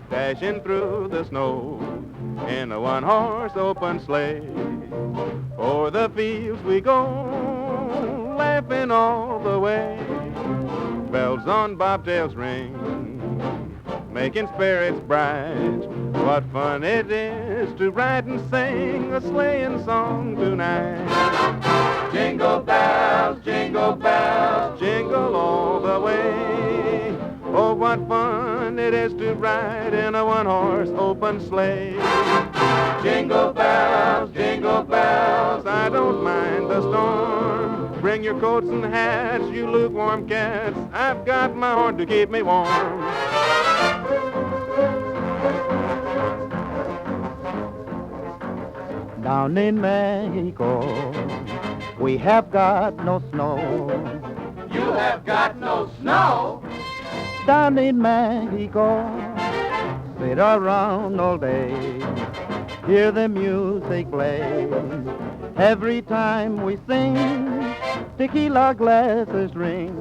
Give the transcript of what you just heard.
Dashing through the snow in a one-horse open sleigh. O'er the fields we go, laughing all the way. Bells on bobtails ring, making spirits bright. What fun it is to ride and sing a sleighing song tonight. Jingle bells, jingle all the way. Oh, what fun it is to ride in a one-horse open sleigh. Jingle bells, I don't mind the storm. Bring your coats and hats, you lukewarm cats. I've got my horn to keep me warm. Down in Mexico, we have got no snow. You have got no snow? Down in Mexico, sit around all day, hear the music play. Every time we sing, tequila glasses ring.